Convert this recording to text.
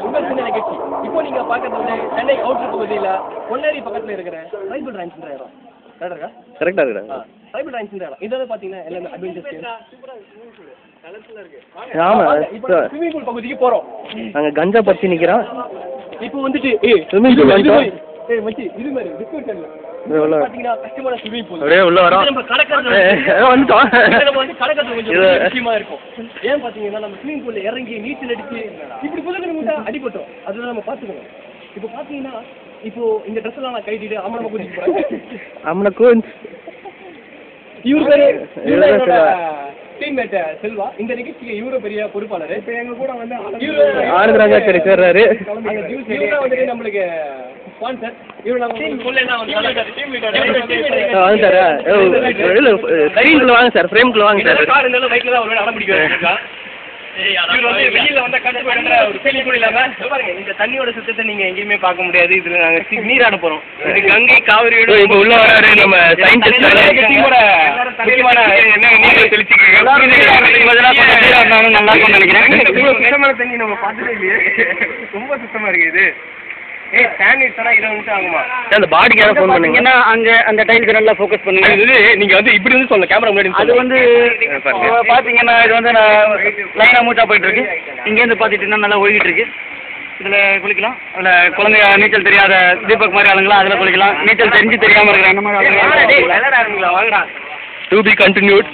உங்கள் சின்ன நிகழ்ச்சி இப்போ நீங்க பார்க்கறது சென்னை அவுட்டர் பகுதியில் பொன்னேரி பக்கத்தில் இருக்கிற ட்ரைபல் ரேஞ்சுன்ற இடம் கரெக்டாக இருக்கா? ட்ரைபல் ரேஞ்சுன்ற இடம் இதில் பார்த்தீங்கன்னா எல்லாமே அட்வென்ச்சர்ஸ். ஆமாம், இப்போ ஸ்விம்மிங் பூல் பகுதிக்கு போகிறோம். நாங்கள் கஞ்சா பற்றி நிற்கிறோம். இப்போ வந்துட்டு ஸ்விம்மிங் பூல் வந்துட்டோம். இது மாதிரி டிஸ்கவுண்ட் இல்லை. உள்ள பார்த்தீங்கன்னா கஷ்டமான ஸ்விம்மிங் பூல் அப்படியே உள்ள வரோம். நம்ம கடற்கரை வந்துட்டோம். கடற்கரை கொஞ்சம் விஷயமா இருக்கும். ஏன் பார்த்தீங்கன்னா நம்ம ஸ்விம்மிங் பூல்ல இறங்கி நீச்சல் அடிச்சு இப்படி புதுக்கிற அடிபட்டோம். அதெல்லாம் நம்ம பார்த்துக்கணும். இப்போ பார்த்தீங்கன்னா இப்போ இந்த ட்ரெஸ் எல்லாம் நான் கைட்டிட்டு அம்மனை கூட்டிட்டு போறேன். அம்மனை கூன் இவரு பேரு டீம்மேட் செல்வா. இந்த நிகழ்ச்சிக்கு இவரு பெரிய பொறுப்பாளர். இப்போ எங்க கூட வந்து ஆனந்தராஜா சரி சேர்றாரு. இவரு வந்துட்டு நம்மளுக்கு ஸ்பான்சர். இவரு நம்ம வந்துட்டாரா? ஃப்ரேம்குள்ள வாங்க சார், ஃப்ரேம்குள்ள வாங்க சார். கார் இருந்தாலும் பைக்ல தான் ஒரு அடம் பிடிக்க வச்சிருக்கா. இவர் வந்து வெளியில வந்தா கண்டுபிடிக்கிற ஒரு ஃபீல் கூட இல்லாம பாருங்க. இந்த தண்ணியோட சுத்தத்தை நீங்க எங்கேயுமே பார்க்க முடியாது. இதுல நாங்க நீராட போறோம். இது கங்கை காவிரியோட இப்போ உள்ள வராரு நம்ம சயின்டிஸ்ட். முக்கியமான என்ன நீங்க தெளிச்சிக்கிறீங்க. நல்லா இருக்கும்னு நினைக்கிறேன். சுத்தமான தண்ணி நம்ம பார்த்ததே இல்லையே. ரொம்ப சுத்தமா இருக்கு இது. அந்த பாடிக்கு யாரும் ஃபோன் பண்ணீங்கன்னா அங்கே அந்த டைலுக்கு நல்லா ஃபோக்கஸ் பண்ணுங்க. இது நீங்கள் வந்து இப்படி வந்து சொல்லலாம் கேமரா முன்னாடி. அது வந்து பார்த்தீங்கன்னா இது வந்து நான் லைனாக மூச்சா போயிட்டு இருக்கு. இங்கேருந்து பார்த்துட்டுன்னா நல்லா ஒழுகிட்டு இருக்கு. இதில் குளிக்கலாம். அதில் குழந்தைய நீச்சல் தெரியாத தீபக் மாதிரி ஆளுங்களா அதில் குளிக்கலாம். நீச்சல் தெரிஞ்சு தெரியாமல் இருக்கிற அந்த மாதிரி ஆளுங்களா வாங்கடா. To be continued.